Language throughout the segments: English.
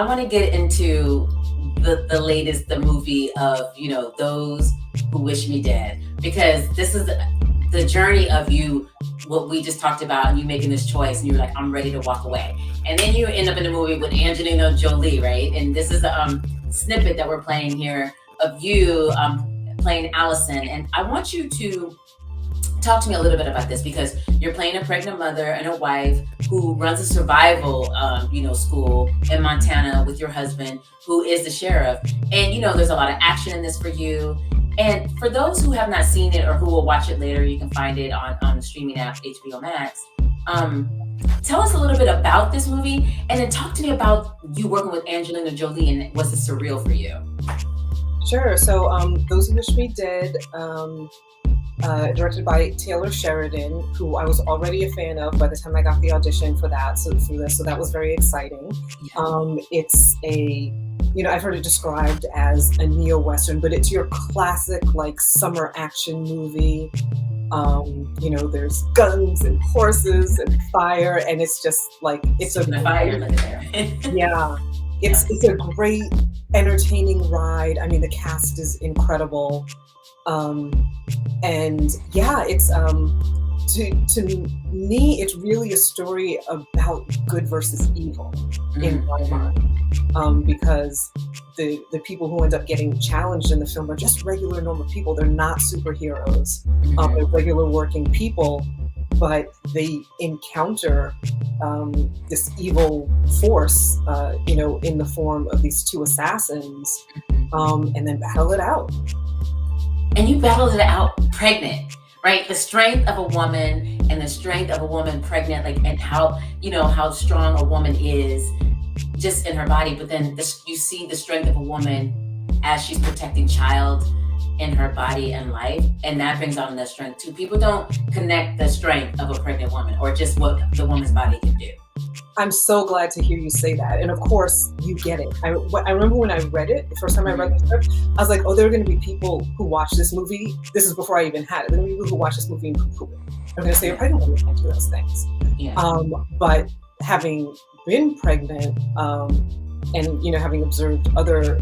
I want to get into the latest, the movie of, Those Who Wish Me Dead, because this is the journey of you, what we just talked about, and you making this choice, and you're like, I'm ready to walk away. And then you end up in a movie with Angelina Jolie, right? And this is a snippet that we're playing here of you playing Allison. And I want you to talk to me a little bit about this, because you're playing a pregnant mother and a wife who runs a survival, school in Montana with your husband, who is the sheriff. And, there's a lot of action in this for you. And for those who have not seen it or who will watch it later, you can find it on the streaming app, HBO Max. Tell us a little bit about this movie, and then talk to me about you working with Angelina Jolie, and was it surreal for you? Sure. So Those Who Wish Me Dead, directed by Taylor Sheridan, who I was already a fan of by the time I got the audition for that. So that was very exciting. Yeah. It's a, I've heard it described as a neo-Western, but it's your classic like summer action movie. There's guns and horses and fire, and it's just like it's a fire there. Yeah. It's a great, entertaining ride. I mean, the cast is incredible. And yeah, it's to me, it's really a story about good versus evil in my mind, because the people who end up getting challenged in the film are just regular, normal people. They're not superheroes. They're regular working people, but they encounter this evil force, in the form of these two assassins, and then battle it out. And you battled it out pregnant, right? The strength of a woman, and the strength of a woman pregnant, and how strong a woman is just in her body. But then you see the strength of a woman as she's protecting child in her body and life. And that brings on the strength too. People don't connect the strength of a pregnant woman, or just what the woman's body can do. I'm so glad to hear you say that. And of course, you get it. I remember when I read it, the first time I read the script, I was like, oh, there are going to be people who watch this movie. This is before I even had it. There are going to be people who watch this movie and poo-poo it. I'm going to say, a pregnant woman can't do those things. Yeah. But having been pregnant, and, having observed other,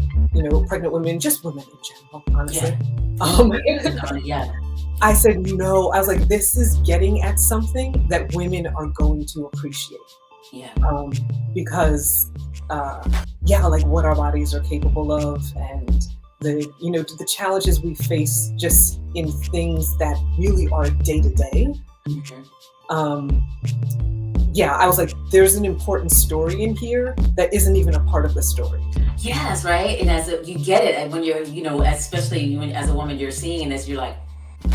pregnant women, just women in general, honestly. Yeah. I said, no, I was like, this is getting at something that women are going to appreciate. Yeah. Because, like what our bodies are capable of, and the challenges we face just in things that really are day to day. I was like, there's an important story in here that isn't even a part of the story. Yes, right. And you get it, and when you're, especially when as a woman, you're seeing this, you're like,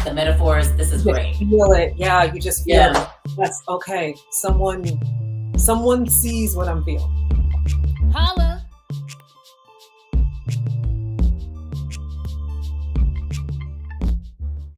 the metaphors, this is great. You feel it. Yeah, you just feel it. That's okay. Someone sees what I'm feeling. Holla.